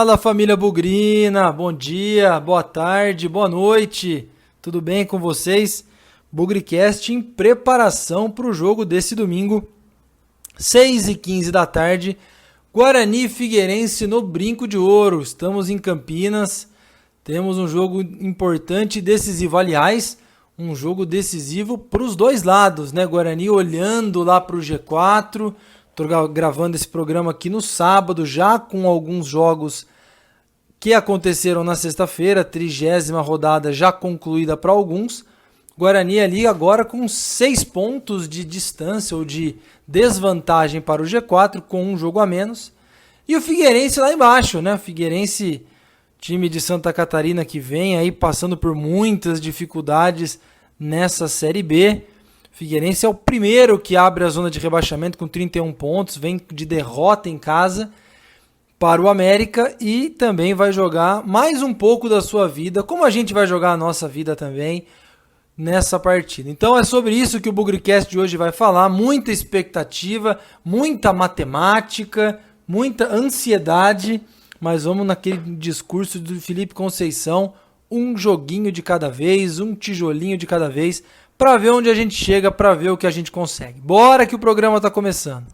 Fala, família bugrina, bom dia, boa tarde, boa noite, tudo bem com vocês? BugriCast em preparação para o jogo desse domingo, 6h15 da tarde, Guarani e Figueirense no Brinco de Ouro. Estamos em Campinas, temos um jogo importante e decisivo, aliás, um jogo decisivo para os dois lados, né? Guarani olhando lá para o G4. Estou gravando esse programa aqui no sábado, já com alguns jogos que aconteceram na sexta-feira, 30ª rodada já concluída para alguns. Guarani ali agora com 6 pontos de distância ou de desvantagem para o G4, com um jogo a menos. E o Figueirense lá embaixo, né? O Figueirense, time de Santa Catarina que vem aí passando por muitas dificuldades nessa Série B. Figueirense é o primeiro que abre a zona de rebaixamento com 31 pontos, vem de derrota em casa para o América e também vai jogar mais um pouco da sua vida, como a gente vai jogar a nossa vida também nessa partida. Então é sobre isso que o BugriCast de hoje vai falar, muita expectativa, muita matemática, muita ansiedade, mas vamos naquele discurso do Felipe Conceição, um joguinho de cada vez, um tijolinho de cada vez, para ver onde a gente chega, para ver o que a gente consegue. Bora que o programa tá começando.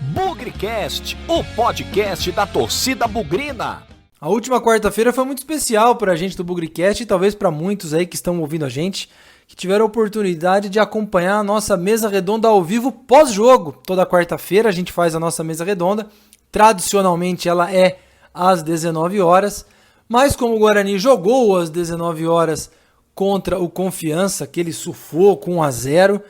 BugriCast, o podcast da torcida bugrina. A última quarta-feira foi muito especial para a gente do BugriCast e talvez para muitos aí que estão ouvindo a gente, que tiveram a oportunidade de acompanhar a nossa mesa redonda ao vivo pós-jogo. Toda quarta-feira a gente faz a nossa mesa redonda. Tradicionalmente ela é às 19 horas, mas como o Guarani jogou às 19 horas contra o Confiança, aquele sufoco 1-0,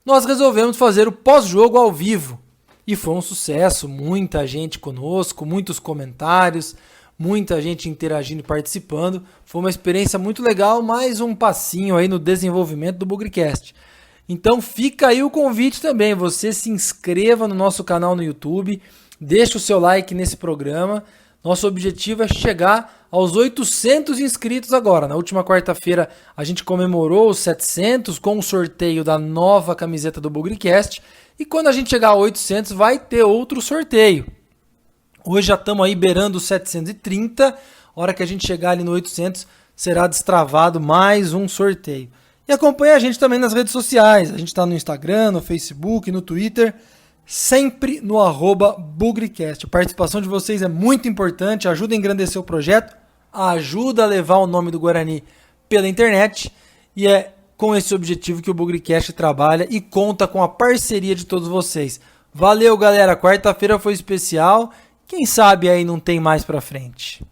nós resolvemos fazer o pós-jogo ao vivo. E foi um sucesso, muita gente conosco, muitos comentários, muita gente interagindo e participando. Foi uma experiência muito legal, mais um passinho aí no desenvolvimento do BugriCast. Então fica aí o convite também, você se inscreva no nosso canal no YouTube, deixa o seu like nesse programa. Nosso objetivo é chegar aos 800 inscritos agora. Na última quarta-feira a gente comemorou os 700 com o sorteio da nova camiseta do BugriCast. E quando a gente chegar a 800 vai ter outro sorteio. Hoje já estamos aí beirando os 730. A hora que a gente chegar ali no 800 será destravado mais um sorteio. E acompanha a gente também nas redes sociais. A gente está no Instagram, no Facebook, no Twitter. Sempre no @BugriCast. A participação de vocês é muito importante, ajuda a engrandecer o projeto, ajuda a levar o nome do Guarani pela internet e é com esse objetivo que o BugriCast trabalha e conta com a parceria de todos vocês. Valeu, galera, quarta-feira foi especial, quem sabe aí não tem mais pra frente.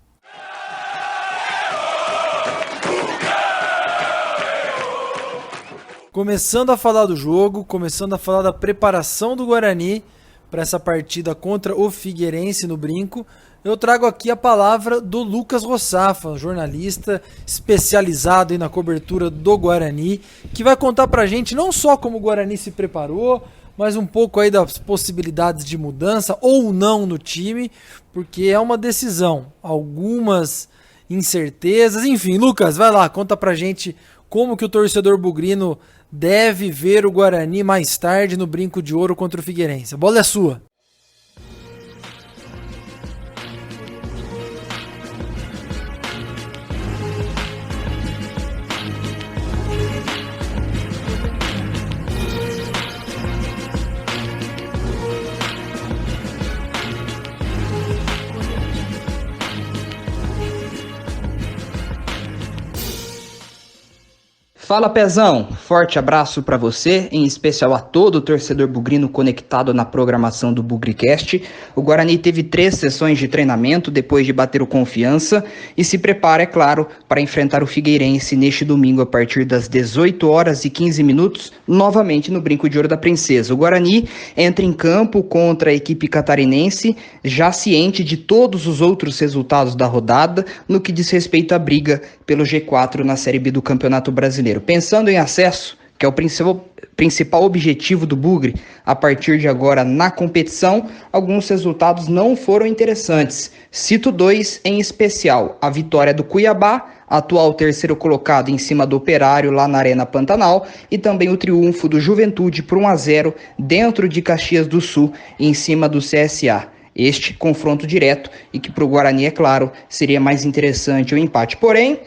Começando a falar do jogo, começando a falar da preparação do Guarani para essa partida contra o Figueirense no Brinco, eu trago aqui a palavra do Lucas Rossafa, jornalista especializado aí na cobertura do Guarani, que vai contar pra gente não só como o Guarani se preparou, mas um pouco aí das possibilidades de mudança ou não no time, porque é uma decisão, algumas incertezas, enfim. Lucas, vai lá, conta pra gente como que o torcedor bugrino deve ver o Guarani mais tarde no Brinco de Ouro contra o Figueirense. A bola é sua. Fala, Pezão, forte abraço para você, em especial a todo o torcedor bugrino conectado na programação do BugriCast. O Guarani teve 3 sessões de treinamento depois de bater o Confiança e se prepara, é claro, para enfrentar o Figueirense neste domingo a partir das 18h15, novamente no Brinco de Ouro da Princesa. O Guarani entra em campo contra a equipe catarinense, já ciente de todos os outros resultados da rodada no que diz respeito à briga pelo G4 na Série B do Campeonato Brasileiro. Pensando em acesso, que é o principal objetivo do Bugre a partir de agora na competição, alguns resultados não foram interessantes. Cito 2 em especial: a vitória do Cuiabá, atual terceiro colocado em cima do Operário lá na Arena Pantanal, e também o triunfo do Juventude por 1-0 dentro de Caxias do Sul em cima do CSA. este confronto direto e que para o Guarani, é claro, seria mais interessante o empate. Porém,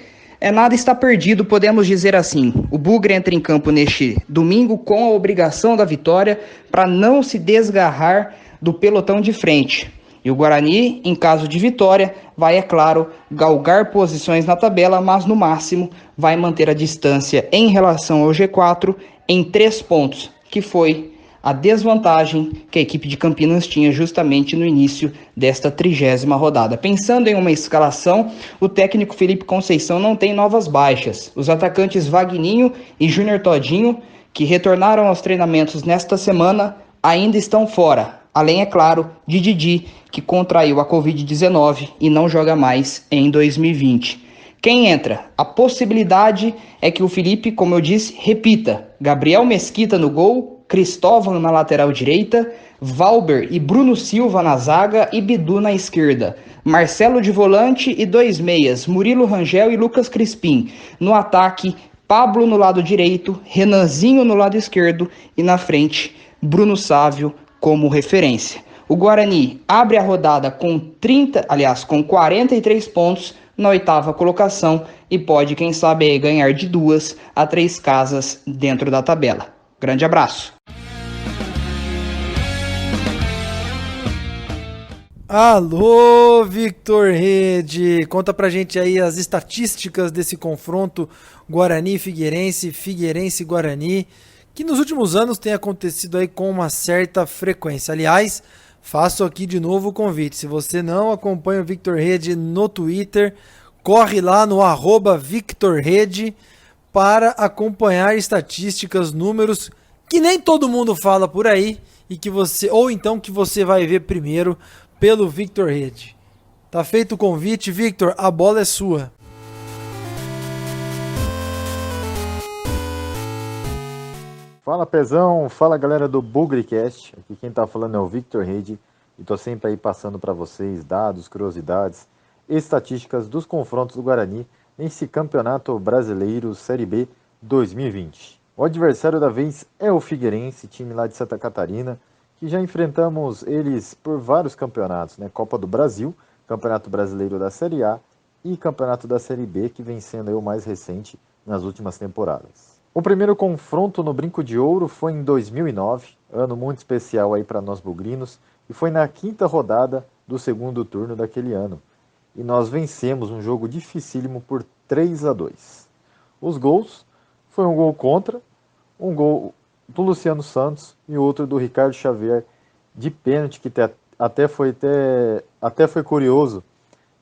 nada está perdido, podemos dizer assim. O Bugre entra em campo neste domingo com a obrigação da vitória para não se desgarrar do pelotão de frente. E o Guarani, em caso de vitória, vai, é claro, galgar posições na tabela, mas no máximo vai manter a distância em relação ao G4 em 3 pontos, que foi a desvantagem que a equipe de Campinas tinha justamente no início desta 30ª rodada. Pensando em uma escalação, o técnico Felipe Conceição não tem novas baixas. Os atacantes Vagninho e Júnior Todinho, que retornaram aos treinamentos nesta semana, ainda estão fora. Além, é claro, de Didi, que contraiu a Covid-19 e não joga mais em 2020. Quem entra? A possibilidade é que o Felipe, como eu disse, repita. Gabriel Mesquita no gol, Cristóvão na lateral direita, Valber e Bruno Silva na zaga e Bidu na esquerda. Marcelo de volante e 2 meias, Murilo Rangel e Lucas Crispim. No ataque, Pablo no lado direito, Renanzinho no lado esquerdo e na frente, Bruno Sávio como referência. O Guarani abre a rodada com 43 pontos na 8ª colocação e pode, quem sabe, ganhar de 2 a 3 casas dentro da tabela. Grande abraço. Alô, Victor Rede, conta pra gente aí as estatísticas desse confronto Guarani-Figueirense, Figueirense-Guarani, que nos últimos anos tem acontecido aí com uma certa frequência. Aliás, faço aqui de novo o convite, se você não acompanha o Victor Rede no Twitter, corre lá no @VictorRede para acompanhar estatísticas, números que nem todo mundo fala por aí e que você, ou então que você vai ver primeiro pelo Victor Rede. Tá feito o convite, Victor, a bola é sua. Fala Pezão, fala galera do BugriCast, aqui quem tá falando é o Victor Rede e tô sempre aí passando para vocês dados, curiosidades e estatísticas dos confrontos do Guarani nesse Campeonato Brasileiro Série B 2020. O adversário da vez é o Figueirense, time lá de Santa Catarina, que já enfrentamos eles por vários campeonatos, né? Copa do Brasil, Campeonato Brasileiro da Série A e Campeonato da Série B, que vem sendo aí o mais recente nas últimas temporadas. O primeiro confronto no Brinco de Ouro foi em 2009, ano muito especial aí para nós bugrinos, e foi na 5ª rodada do segundo turno daquele ano. E nós vencemos um jogo dificílimo por 3-2. Os gols foi um gol contra, um gol do Luciano Santos e outro do Ricardo Xavier de pênalti, que até foi curioso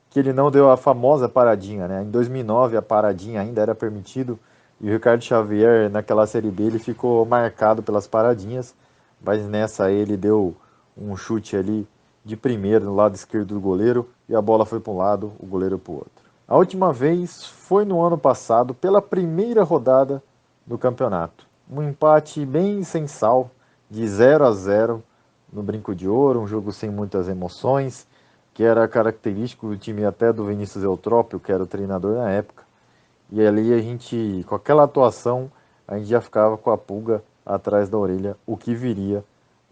que ele não deu a famosa paradinha, né? Em 2009 a paradinha ainda era permitido, e o Ricardo Xavier, naquela Série B, ele ficou marcado pelas paradinhas, mas nessa ele deu um chute ali de primeira no lado esquerdo do goleiro, e a bola foi para um lado, o goleiro para o outro. A última vez foi no ano passado, pela primeira rodada do campeonato. Um empate bem sem sal, de 0-0 no Brinco de Ouro, um jogo sem muitas emoções, que era característico do time até do Vinícius Eutrópio, que era o treinador na época. E ali a gente, com aquela atuação, a gente já ficava com a pulga atrás da orelha, o que viria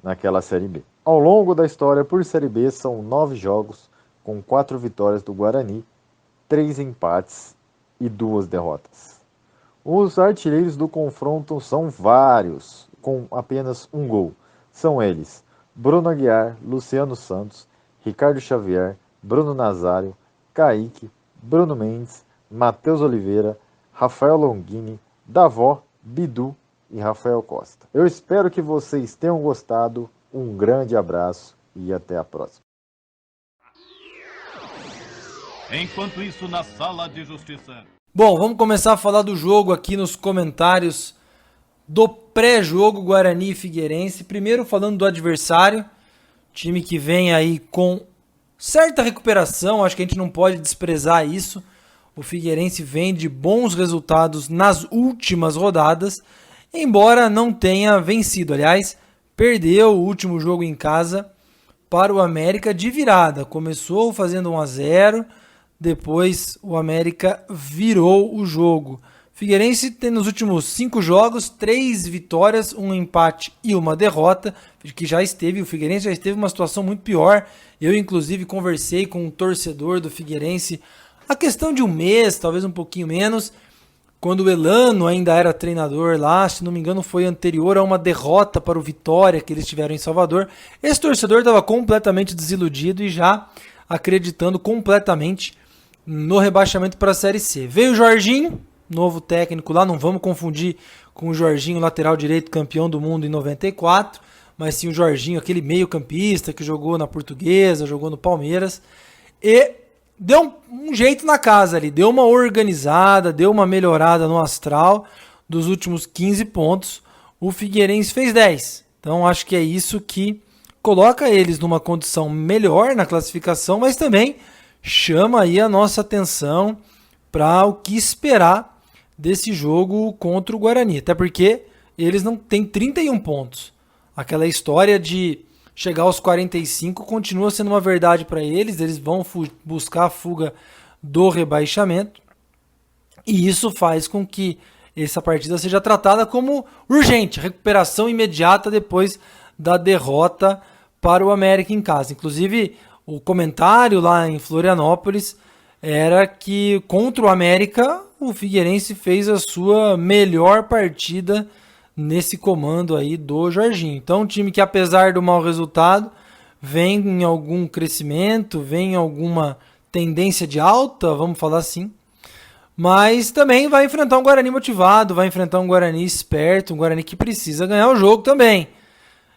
naquela Série B. Ao longo da história por Série B, são 9 jogos, com 4 vitórias do Guarani, 3 empates e 2 derrotas. Os artilheiros do confronto são vários, com apenas um gol. São eles: Bruno Aguiar, Luciano Santos, Ricardo Xavier, Bruno Nazário, Kaique, Bruno Mendes, Matheus Oliveira, Rafael Longini, Davó, Bidu e Rafael Costa. Eu espero que vocês tenham gostado. Um grande abraço e até a próxima. Enquanto isso, na sala de justiça. Bom, vamos começar a falar do jogo aqui nos comentários do pré-jogo Guarani e Figueirense. Primeiro falando do adversário, time que vem aí com certa recuperação, acho que a gente não pode desprezar isso. O Figueirense vem de bons resultados nas últimas rodadas, embora não tenha vencido. Aliás, perdeu o último jogo em casa para o América de virada. Começou fazendo 1-0, depois o América virou o jogo. Figueirense tem nos últimos 5 jogos 3 vitórias, um empate e uma derrota, que o Figueirense já esteve em uma situação muito pior. Eu, inclusive, conversei com um torcedor do Figueirense a questão de um mês, talvez um pouquinho menos, quando o Elano ainda era treinador lá, se não me engano foi anterior a uma derrota para o Vitória que eles tiveram em Salvador. Esse torcedor estava completamente desiludido e já acreditando completamente no rebaixamento para a Série C. Veio o Jorginho, novo técnico lá, não vamos confundir com o Jorginho, lateral direito, campeão do mundo em 94, mas sim o Jorginho, aquele meio campista que jogou na Portuguesa, jogou no Palmeiras, e deu um jeito na casa ali, deu uma organizada, deu uma melhorada no astral. Dos últimos 15 pontos, o Figueirense fez 10. Então acho que é isso que coloca eles numa condição melhor na classificação, mas também chama aí a nossa atenção para o que esperar desse jogo contra o Guarani. Até porque eles não têm 31 pontos. Aquela história de chegar aos 45 continua sendo uma verdade para eles. Eles vão buscar a fuga do rebaixamento. E isso faz com que essa partida seja tratada como urgente, recuperação imediata depois da derrota para o América em casa. Inclusive, o comentário lá em Florianópolis era que contra o América o Figueirense fez a sua melhor partida nesse comando aí do Jorginho. Então, um time que, apesar do mau resultado, vem em algum crescimento, vem em alguma tendência de alta, vamos falar assim, mas também vai enfrentar um Guarani motivado, vai enfrentar um Guarani esperto, um Guarani que precisa ganhar o jogo também.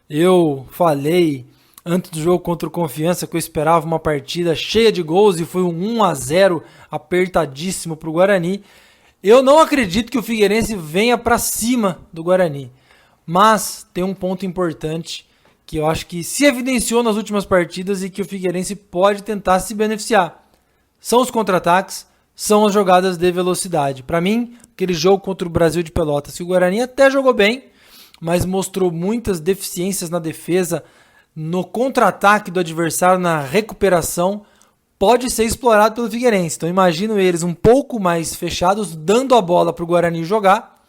Eu falei antes do jogo contra o Confiança que eu esperava uma partida cheia de gols e foi um 1-0 apertadíssimo para o Guarani. Eu não acredito que o Figueirense venha para cima do Guarani, mas tem um ponto importante que eu acho que se evidenciou nas últimas partidas e que o Figueirense pode tentar se beneficiar. São os contra-ataques, são as jogadas de velocidade. Para mim, aquele jogo contra o Brasil de Pelotas, que o Guarani até jogou bem, mas mostrou muitas deficiências na defesa, no contra-ataque do adversário, na recuperação, pode ser explorado pelo Figueirense. Então imagino eles um pouco mais fechados, dando a bola para o Guarani jogar,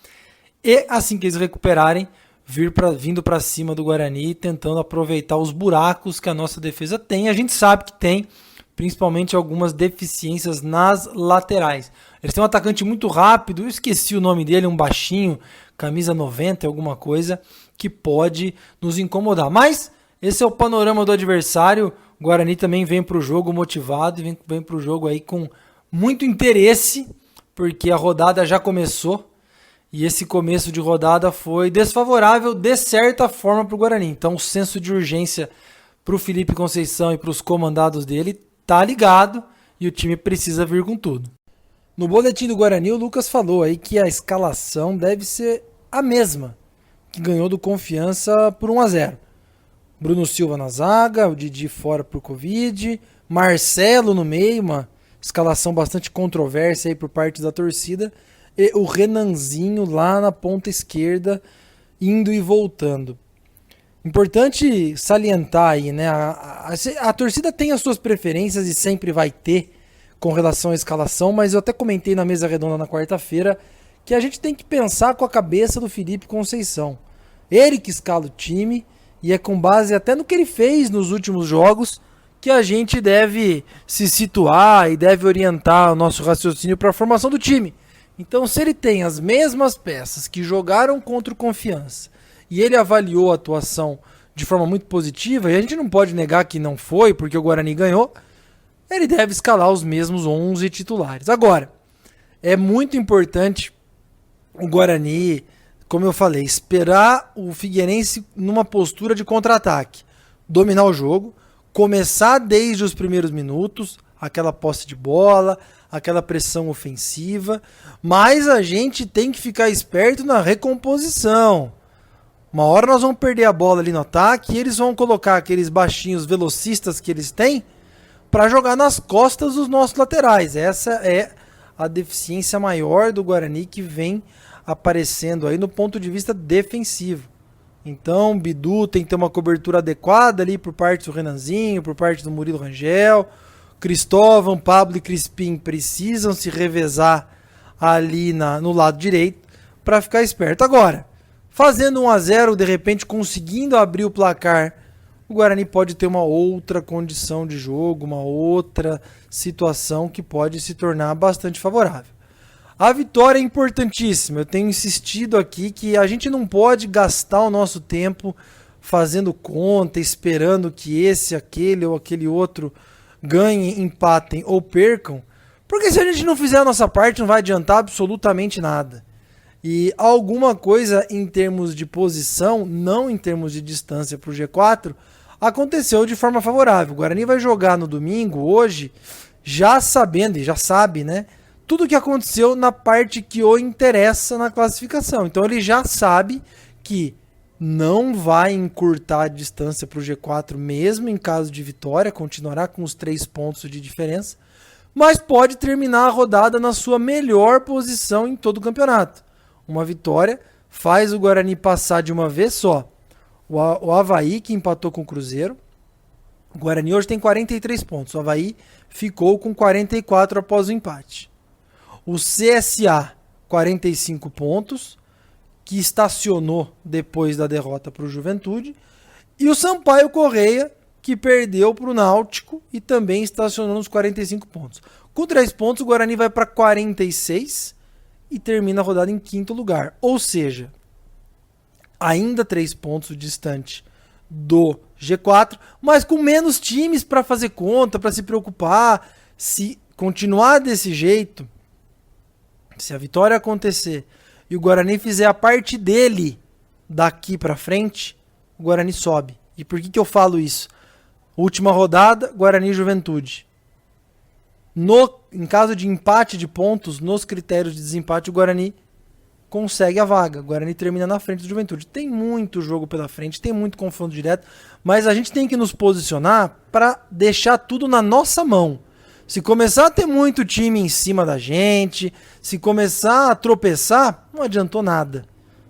e assim que eles recuperarem, vindo para cima do Guarani, tentando aproveitar os buracos que a nossa defesa tem. A gente sabe que tem, principalmente algumas deficiências nas laterais. Eles têm um atacante muito rápido, eu esqueci o nome dele, um baixinho, camisa 90, alguma coisa, que pode nos incomodar. Mas esse é o panorama do adversário. O Guarani também vem para o jogo motivado e vem para o jogo aí com muito interesse, porque a rodada já começou e esse começo de rodada foi desfavorável de certa forma para o Guarani. Então o senso de urgência para o Felipe Conceição e para os comandados dele tá ligado e o time precisa vir com tudo. No boletim do Guarani, o Lucas falou aí que a escalação deve ser a mesma que ganhou do Confiança por 1-0. Bruno Silva na zaga, o Didi fora por Covid, Marcelo no meio, uma escalação bastante controversa aí por parte da torcida, e o Renanzinho lá na ponta esquerda, indo e voltando. Importante salientar aí, né? A torcida tem as suas preferências e sempre vai ter com relação à escalação, mas eu até comentei na mesa redonda na quarta-feira que a gente tem que pensar com a cabeça do Felipe Conceição. Ele que escala o time, e é com base até no que ele fez nos últimos jogos que a gente deve se situar e deve orientar o nosso raciocínio para a formação do time. Então, se ele tem as mesmas peças que jogaram contra o Confiança e ele avaliou a atuação de forma muito positiva, e a gente não pode negar que não foi, porque o Guarani ganhou, ele deve escalar os mesmos 11 titulares. Agora, é muito importante o Guarani, como eu falei, esperar o Figueirense numa postura de contra-ataque, dominar o jogo, começar desde os primeiros minutos, aquela posse de bola, aquela pressão ofensiva, mas a gente tem que ficar esperto na recomposição. Uma hora nós vamos perder a bola ali no ataque e eles vão colocar aqueles baixinhos velocistas que eles têm para jogar nas costas dos nossos laterais. Essa é a deficiência maior do Guarani que vem aparecendo aí no ponto de vista defensivo. Então, Bidu tem que ter uma cobertura adequada ali por parte do Renanzinho, por parte do Murilo Rangel. Cristóvão, Pablo e Crispim precisam se revezar ali no lado direito para ficar esperto. Agora, fazendo 1-0, de repente conseguindo abrir o placar, o Guarani pode ter uma outra condição de jogo, uma outra situação que pode se tornar bastante favorável. A vitória é importantíssima. Eu tenho insistido aqui que a gente não pode gastar o nosso tempo fazendo conta, esperando que esse, aquele ou aquele outro ganhem, empatem ou percam, porque se a gente não fizer a nossa parte não vai adiantar absolutamente nada. E alguma coisa em termos de posição, não em termos de distância para o G4, aconteceu de forma favorável. O Guarani vai jogar no domingo, hoje, já sabendo, e já sabe, né, tudo o que aconteceu na parte que o interessa na classificação. Então ele já sabe que não vai encurtar a distância para o G4 mesmo em caso de vitória, continuará com os 3 pontos de diferença, mas pode terminar a rodada na sua melhor posição em todo o campeonato. Uma vitória faz o Guarani passar de uma vez só o Avaí, que empatou com o Cruzeiro. O Guarani hoje tem 43 pontos, o Avaí ficou com 44 após o empate. O CSA, 45 pontos, que estacionou depois da derrota para o Juventude. E o Sampaio Correia, que perdeu para o Náutico e também estacionou nos 45 pontos. Com 3 pontos, o Guarani vai para 46 e termina a rodada em 5º lugar. Ou seja, ainda 3 pontos distante do G4, mas com menos times para fazer conta, para se preocupar. Se continuar desse jeito, se a vitória acontecer e o Guarani fizer a parte dele daqui para frente, o Guarani sobe. E por que eu falo isso? Última rodada, Guarani e Juventude. Em caso de empate de pontos, nos critérios de desempate, o Guarani consegue a vaga. O Guarani termina na frente do Juventude. Tem muito jogo pela frente, tem muito confronto direto, mas a gente tem que nos posicionar para deixar tudo na nossa mão. Se começar a ter muito time em cima da gente, se começar a tropeçar, não adiantou nada.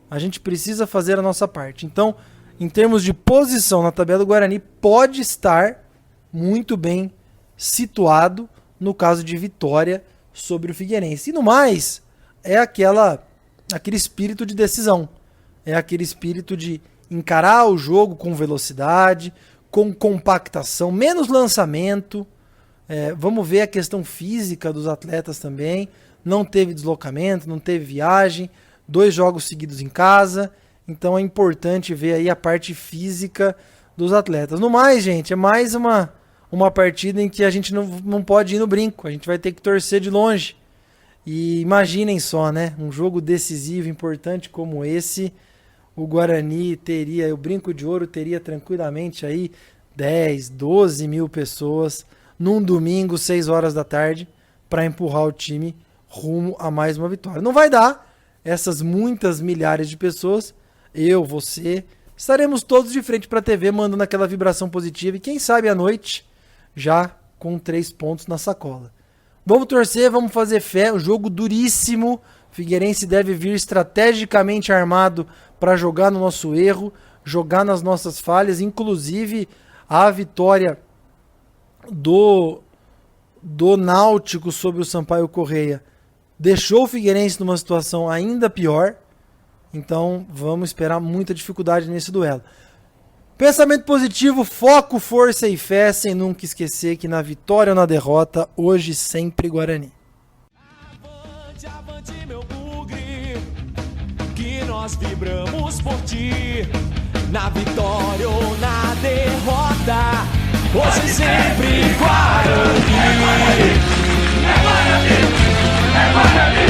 A gente precisa fazer a nossa parte. Então, em termos de posição na tabela, o Guarani pode estar muito bem situado no caso de vitória sobre o Figueirense. E no mais, é aquele espírito de decisão. É aquele espírito de encarar o jogo com velocidade, com compactação, menos lançamento. Vamos ver a questão física dos atletas também. Não teve deslocamento, não teve viagem, 2 jogos seguidos em casa. Então é importante ver aí a parte física dos atletas. No mais, gente, é mais uma partida em que a gente não pode ir no brinco. A gente vai ter que torcer de longe. E imaginem só, né? Um jogo decisivo, importante como esse, o Guarani teria, o Brinco de Ouro teria tranquilamente aí 10, 12 mil pessoas num domingo, 6 horas da tarde, para empurrar o time rumo a mais uma vitória. Não vai dar essas muitas milhares de pessoas, eu, você, estaremos todos de frente para a TV, mandando aquela vibração positiva e quem sabe à noite, já com 3 pontos na sacola. Vamos torcer, vamos fazer fé, um jogo duríssimo, Figueirense deve vir estrategicamente armado para jogar no nosso erro, jogar nas nossas falhas, inclusive a vitória do Náutico sobre o Sampaio Correia deixou o Figueirense numa situação ainda pior, então vamos esperar muita dificuldade nesse duelo. Pensamento positivo, foco, força e fé, sem nunca esquecer que na vitória ou na derrota, hoje sempre Guarani. Avante, avante meu bugre, que nós vibramos por ti, na vitória ou na derrota, hoje sempre Guarani. É Guarani, é Guarani, é Guarani.